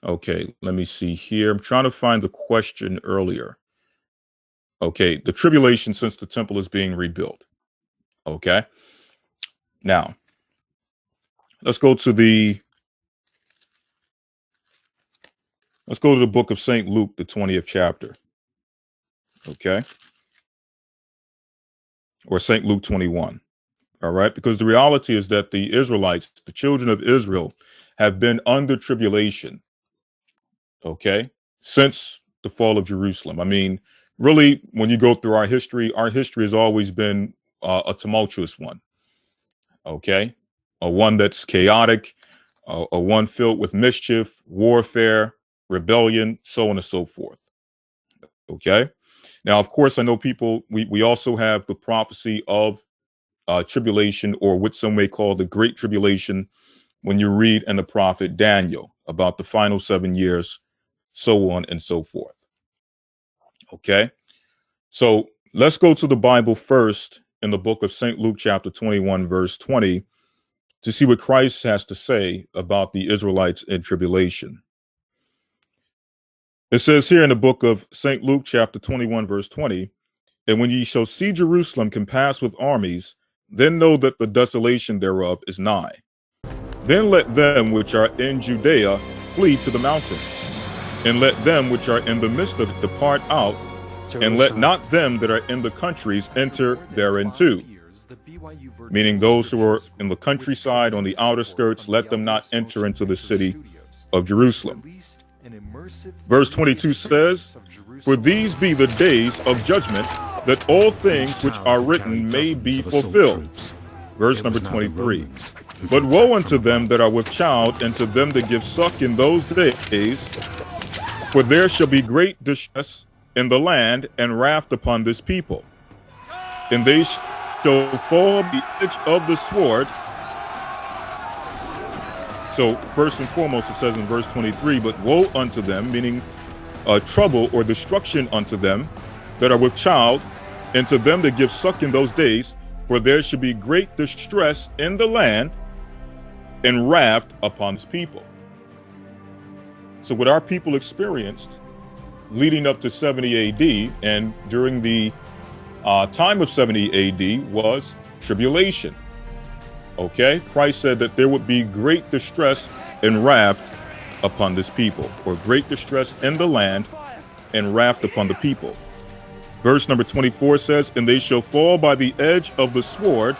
Okay, let me see here. I'm trying to find the question earlier. Okay, the tribulation since the temple is being rebuilt. Okay. Now, let's go to the book of St. Luke, the 20th chapter. Okay? Or St. Luke 21. All right? Because the reality is that the Israelites, the children of Israel, have been under tribulation, okay, since the fall of Jerusalem. I mean, really, when you go through our history has always been a tumultuous one, okay? A one that's chaotic, a one filled with mischief, warfare, rebellion, so on and so forth, okay? Now, of course, I know people, we also have the prophecy of tribulation, or what some may call the Great Tribulation, when you read in the prophet Daniel about the final 7 years, so on and so forth. Okay. So let's go to the Bible first in the book of St. Luke, chapter 21, verse 20, to see what Christ has to say about the Israelites in tribulation. It says here in the book of St. Luke, chapter 21, verse 20, and when ye shall see Jerusalem compassed with armies, then know that the desolation thereof is nigh. Then let them which are in Judea flee to the mountains, and let them which are in the midst of it depart out, and let not them that are in the countries enter thereinto. Meaning those who are in the countryside, on the outer skirts, let them not enter into the city of Jerusalem. Verse 22 says, for these be the days of judgment, that all things which are written may be fulfilled. Verse number 23. But woe unto them that are with child, and to them that give suck in those days, for there shall be great distress in the land, and wrath upon this people. And they shall fall the edge of the sword. So first and foremost, it says in verse 23, but woe unto them, meaning trouble or destruction unto them that are with child, and to them that give suck in those days, for there should be great distress in the land, and wrath upon this people. So what our people experienced leading up to 70 AD and during the time of 70 AD was tribulation. Okay, Christ said that there would be great distress and wrath upon this people, or great distress in the land and wrath upon the people. Verse number 24 says, and they shall fall by the edge of the sword,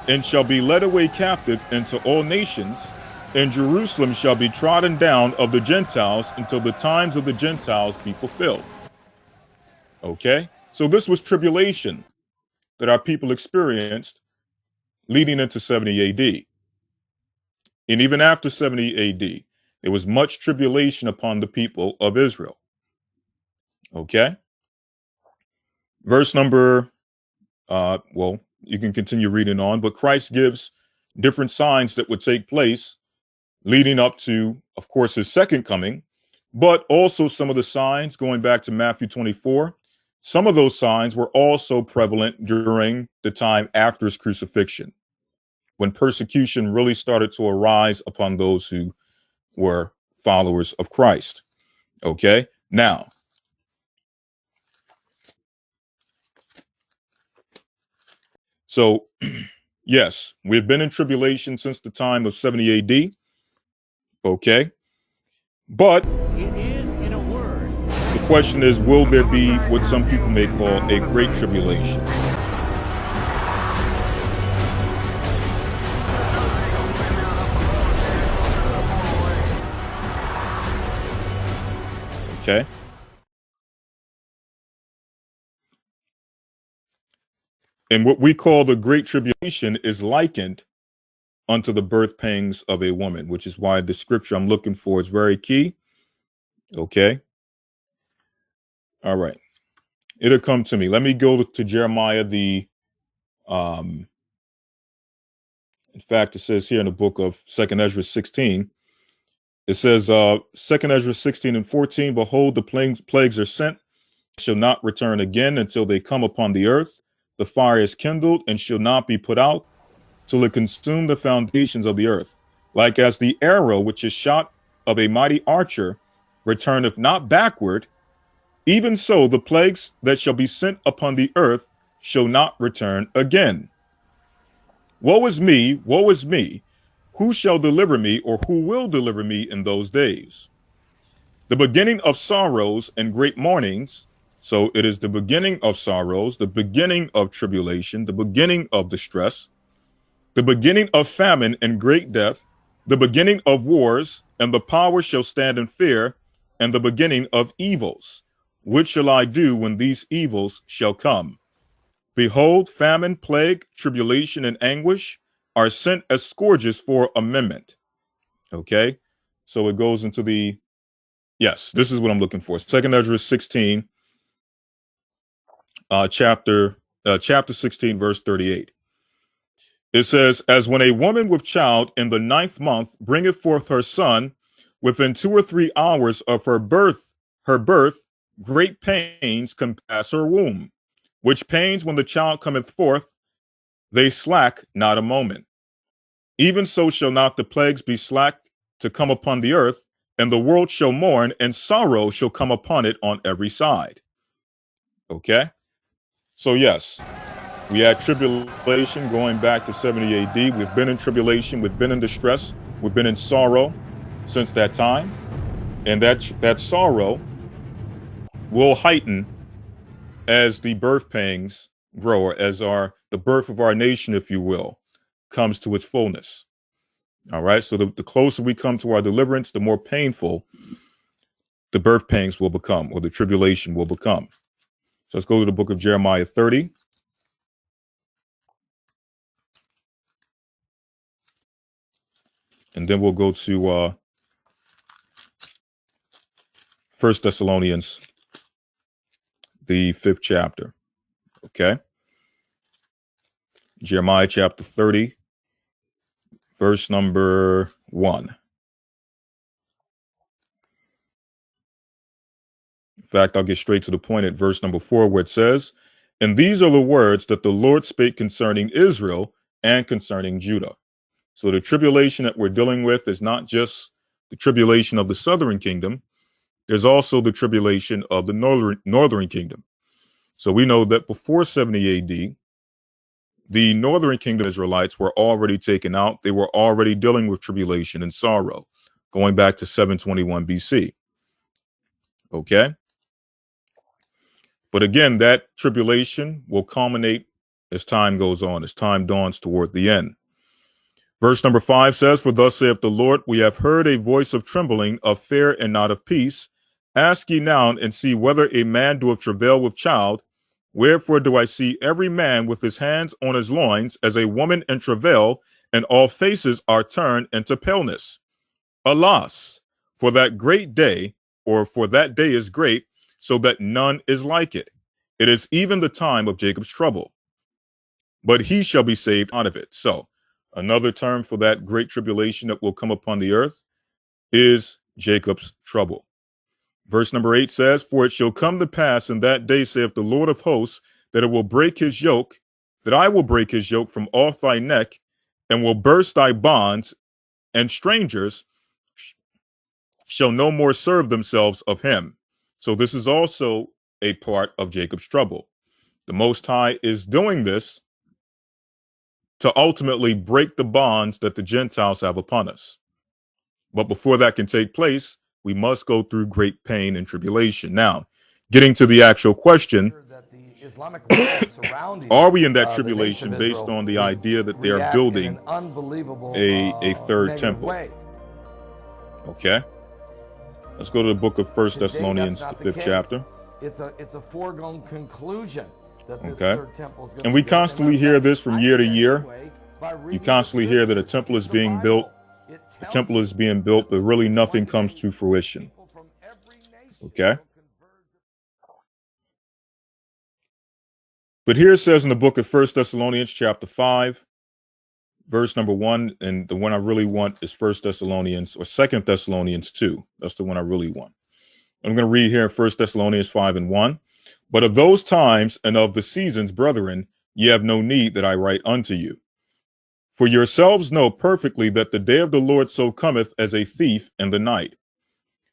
and shall be led away captive into all nations, and Jerusalem shall be trodden down of the Gentiles until the times of the Gentiles be fulfilled. Okay, so this was tribulation that our people experienced leading into 70 AD. And even after 70 AD, there was much tribulation upon the people of Israel. Okay, verse number, well, you can continue reading on, but Christ gives different signs that would take place leading up to, of course, his second coming, but also some of the signs going back to Matthew 24. Some of those signs were also prevalent during the time after his crucifixion, when persecution really started to arise upon those who were followers of Christ. Okay, now, so yes, we've been in tribulation since the time of 70 AD. Okay, but it is, in a word, the question is, will there be what some people may call a great tribulation? Okay. And what we call the Great Tribulation is likened unto the birth pangs of a woman, which is why the scripture I'm looking for is very key. Okay. All right. It'll come to me. Let me go to Jeremiah, in fact, it says here in the book of 2nd Ezra 16, it says, 2nd Ezra 16 and 14, behold, the plagues are sent, shall not return again until they come upon the earth. The fire is kindled and shall not be put out till it consume the foundations of the earth. Like as the arrow which is shot of a mighty archer returneth not backward, even so the plagues that shall be sent upon the earth shall not return again. Woe is me, woe is me. Who shall deliver me, or who will deliver me in those days? The beginning of sorrows and great mournings. So it is the beginning of sorrows, the beginning of tribulation, the beginning of distress, the beginning of famine and great death, the beginning of wars, and the power shall stand in fear, and the beginning of evils. What shall I do when these evils shall come? Behold, famine, plague, tribulation, and anguish are sent as scourges for amendment. Okay, so it goes into the, yes, this is what I'm looking for. Second Ezra 16, chapter 16, verse 38. It says, as when a woman with child in the 9th month bringeth forth her son, within 2 or 3 hours of her birth, great pains compass her womb, which pains when the child cometh forth, they slack not a moment. Even so shall not the plagues be slack to come upon the earth, and the world shall mourn, and sorrow shall come upon it on every side. Okay? So, yes, we had tribulation going back to 70 AD. We've been in tribulation. We've been in distress. We've been in sorrow since that time. And that sorrow will heighten as the birth pangs grow, or as the birth of our nation, if you will, comes to its fullness. All right. So the closer we come to our deliverance, the more painful the birth pangs will become, or the tribulation will become. So let's go to the book of Jeremiah 30. And then we'll go to 1 Thessalonians, the 5th chapter. Okay. Jeremiah chapter 30, verse number 1. In fact, I'll get straight to the point at verse number 4, where it says, and these are the words that the Lord spake concerning Israel and concerning Judah. So the tribulation that we're dealing with is not just the tribulation of the southern kingdom. There's also the tribulation of the northern kingdom. So we know that before 70 AD, the northern kingdom Israelites were already taken out. They were already dealing with tribulation and sorrow, going back to 721 BC. Okay? But again, that tribulation will culminate as time goes on, as time dawns toward the end. Verse number 5 says, for thus saith the Lord, we have heard a voice of trembling, of fear and not of peace. Ask ye now and see whether a man doeth travail with child. Wherefore do I see every man with his hands on his loins as a woman in travail, and all faces are turned into paleness. Alas, for that great day, or for that day is great, so that none is like it. It is even the time of Jacob's trouble, but he shall be saved out of it. So another term for that great tribulation that will come upon the earth is Jacob's trouble. Verse number 8 says, for it shall come to pass in that day, saith the Lord of hosts, that it will break his yoke, that I will break his yoke from off thy neck, and will burst thy bonds, and strangers shall no more serve themselves of him. So this is also a part of Jacob's trouble. The Most High is doing this to ultimately break the bonds that the Gentiles have upon us. But before that can take place, we must go through great pain and tribulation. Now, getting to the actual question, are we in that tribulation based on the idea that they are building a third temple? Okay. Let's go to the book of 1 Thessalonians, the 5th chapter. It's a foregone conclusion that this Okay. third temple is going to And we constantly hear this from year to year. You constantly hear that a temple is being built. A temple is being built, but really nothing comes to fruition. Okay. But here it says in the book of 1 Thessalonians chapter 5, verse number 1, and the one I really want is 1 Thessalonians or 2 Thessalonians 2. That's the one I really want. I'm going to read here in 1 Thessalonians 5 and 1. But of those times and of the seasons, brethren, ye have no need that I write unto you. For yourselves know perfectly that the day of the Lord so cometh as a thief in the night.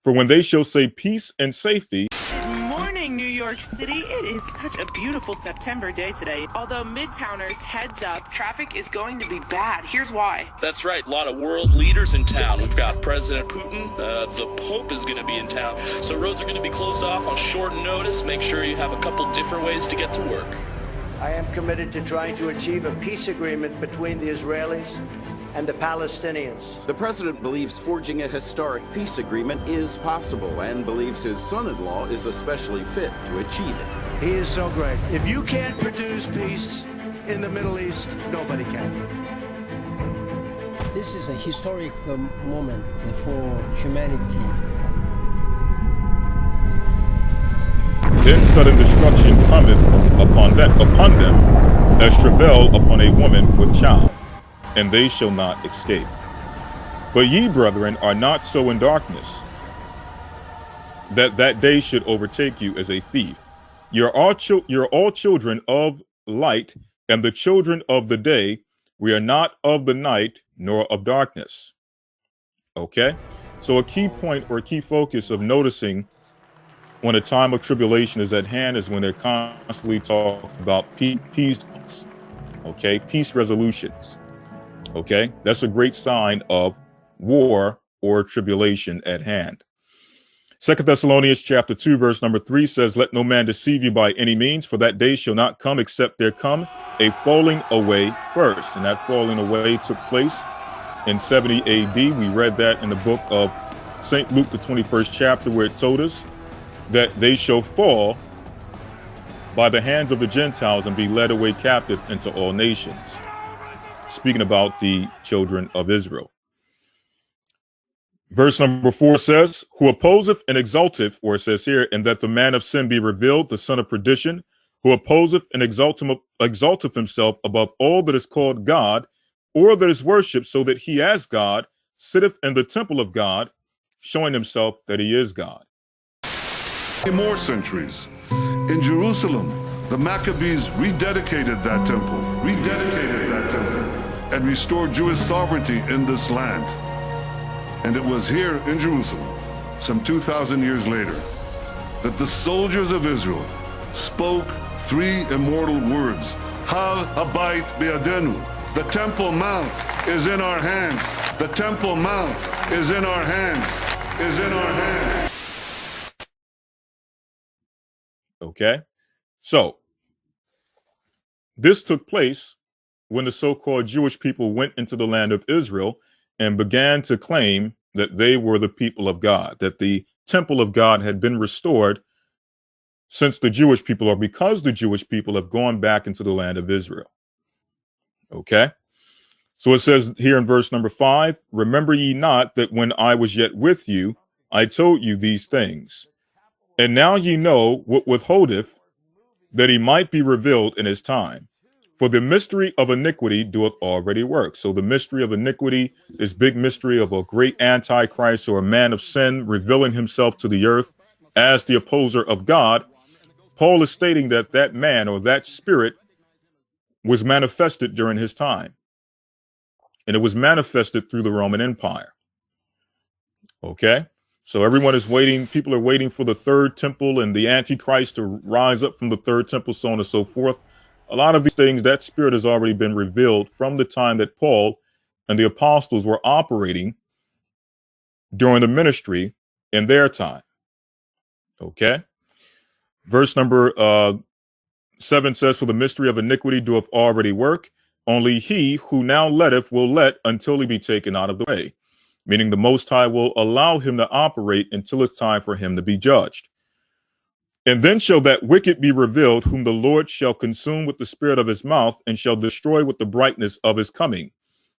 For when they shall say peace and safety, Good morning, New York City. It is such a beautiful September day today. Although Midtowners, heads up, traffic is going to be bad. Here's why. That's right, a lot of world leaders in town. We've got President Putin, the Pope is going to be in town. So roads are going to be closed off on short notice. Make sure you have a couple different ways to get to work. I am committed to trying to achieve a peace agreement between the Israelis and the Palestinians. The president believes forging a historic peace agreement is possible and believes his son-in-law is especially fit to achieve it. He is so great. If you can't produce peace in the Middle East, nobody can. This is a historic moment for humanity. then sudden destruction cometh upon them as travail upon a woman with child, and they shall not escape. But ye, brethren, are not so in darkness, that day should overtake you as a thief. You're all children of light, and the children of the day. We are not of the night, nor of darkness. Okay? So a key point or a key focus of noticing when a time of tribulation is at hand is when they're constantly talking about peace, okay? Peace resolutions, okay? That's a great sign of war or tribulation at hand. 2 Thessalonians chapter 2, verse number 3 says, let no man deceive you by any means, for that day shall not come except there come a falling away first. And that falling away took place in 70 AD. We read that in the book of St. Luke, the 21st chapter, where it told us that they shall fall by the hands of the Gentiles and be led away captive into all nations. Speaking about the children of Israel. Verse number 4 says, who opposeth and exalteth, or it says here, and that the man of sin be revealed, the son of perdition, who opposeth and exalteth himself above all that is called God, or that is worshipped, so that he as God sitteth in the temple of God, showing himself that he is God. More centuries. In Jerusalem, the Maccabees rededicated that temple, and restored Jewish sovereignty in this land. And it was here in Jerusalem, some 2,000 years later, that the soldiers of Israel spoke three immortal words, Hal Habayit Be'adenu. The Temple Mount is in our hands. The Temple Mount is in our hands. Okay, so this took place when the so-called Jewish people went into the land of Israel and began to claim that they were the people of God, that the temple of God had been restored since the Jewish people, or because the Jewish people have gone back into the land of Israel. Okay, so it says here in verse number 5, remember ye not that when I was yet with you, I told you these things. And now ye know what withholdeth, that he might be revealed in his time. For the mystery of iniquity doeth already work. So the mystery of iniquity, this big mystery of a great antichrist or a man of sin revealing himself to the earth as the opposer of God, Paul is stating that that man or that spirit was manifested during his time. And it was manifested through the Roman Empire. Okay? So everyone is waiting, people are waiting for the third temple and the Antichrist to rise up from the third temple, so on and so forth. A lot of these things, that spirit has already been revealed from the time that Paul and the apostles were operating during the ministry in their time. Okay. Verse number 7 says, for the mystery of iniquity doeth already work. Only he who now letteth will let until he be taken out of the way. Meaning the Most High will allow him to operate until it's time for him to be judged. And then shall that wicked be revealed, whom the Lord shall consume with the spirit of his mouth, and shall destroy with the brightness of his coming.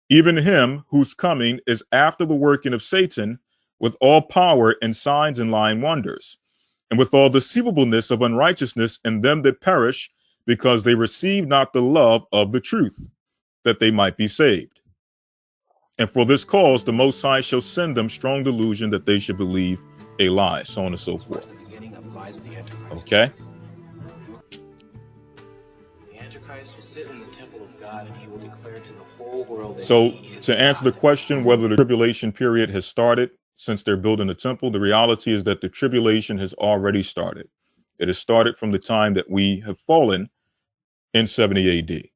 Even him whose coming is after the working of Satan, with all power and signs and lying wonders, and with all deceivableness of unrighteousness in them that perish, because they receive not the love of the truth, that they might be saved. And for this cause, the Most High shall send them strong delusion that they should believe a lie, so on and so forth. Okay? Christ will sit in the temple of God, and he will declare to the whole world that So he is to answer the God. question whether the tribulation period has started since they're building the temple, the reality is that the tribulation has already started. It has started from the time that we have fallen in 70 AD,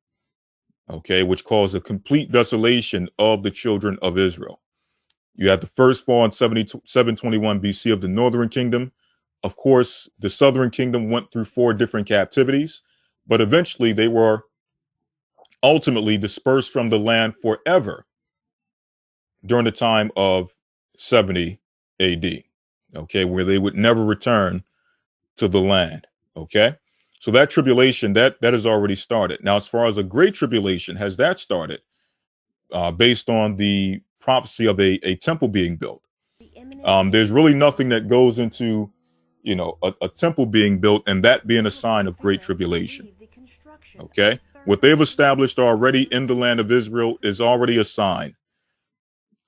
okay, which caused a complete desolation of the children of Israel. You had the first fall in 721 BC of the northern kingdom. Of course, the southern kingdom went through 4 different captivities, but eventually they were ultimately dispersed from the land forever during the time of 70 AD, okay, where they would never return to the land, okay? So that tribulation, that has already started. Now, as far as a great tribulation, has that started based on the prophecy of a temple being built? There's really nothing that goes into, a temple being built and that being a sign of great tribulation, okay? What they've established already in the land of Israel is already a sign,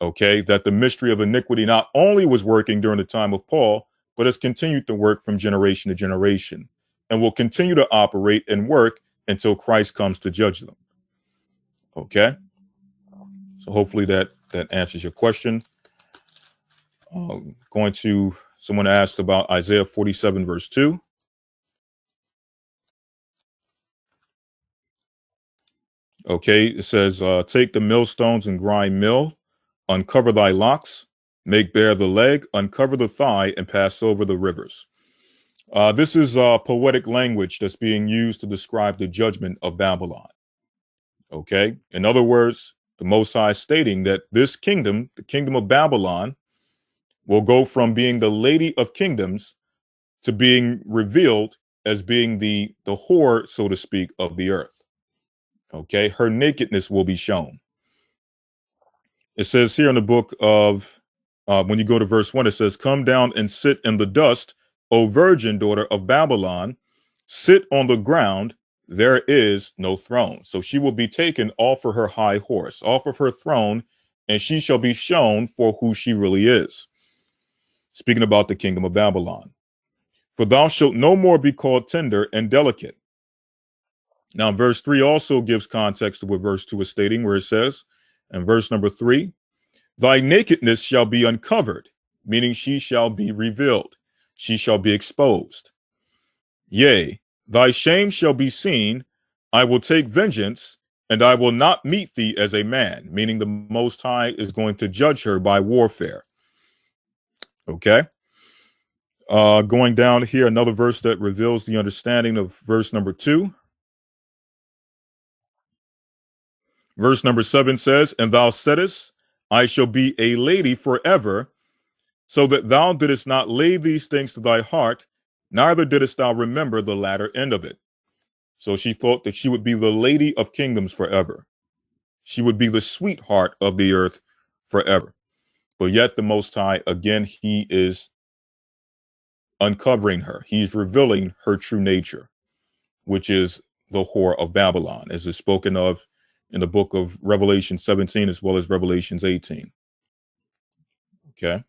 okay, that the mystery of iniquity not only was working during the time of Paul, but has continued to work from generation to generation and will continue to operate and work until Christ comes to judge them. Okay? So hopefully that answers your question. Going to someone asked about Isaiah 47, verse 2. Okay, it says, take the millstones and grind mill, uncover thy locks, make bare the leg, uncover the thigh, and pass over the rivers. This is poetic language that's being used to describe the judgment of Babylon. Okay, in other words, the Most High stating that this kingdom, the kingdom of Babylon, will go from being the lady of kingdoms to being revealed as being the whore, so to speak, of the earth. Okay, her nakedness will be shown. It says here in the book of, when you go to verse 1, it says, come down and sit in the dust, O virgin daughter of Babylon, sit on the ground, there is no throne. So she will be taken off of her high horse, off of her throne, and she shall be shown for who she really is. Speaking about the kingdom of Babylon. For thou shalt no more be called tender and delicate. Now, verse 3 also gives context to what verse 2 is stating, where it says, in verse number 3, thy nakedness shall be uncovered, meaning she shall be revealed. She shall be exposed. Yea, thy shame shall be seen. I will take vengeance, and I will not meet thee as a man, meaning the Most High is going to judge her by warfare. Okay? Going down here, another verse that reveals the understanding of verse number 2. Verse number 7 says, and thou saidest, I shall be a lady forever, so that thou didst not lay these things to thy heart, neither didst thou remember the latter end of it. So she thought that she would be the lady of kingdoms forever. She would be the sweetheart of the earth forever. But yet the Most High, again, he is uncovering her. He's revealing her true nature, which is the whore of Babylon, as is spoken of in the book of Revelation 17 as well as Revelations 18. Okay.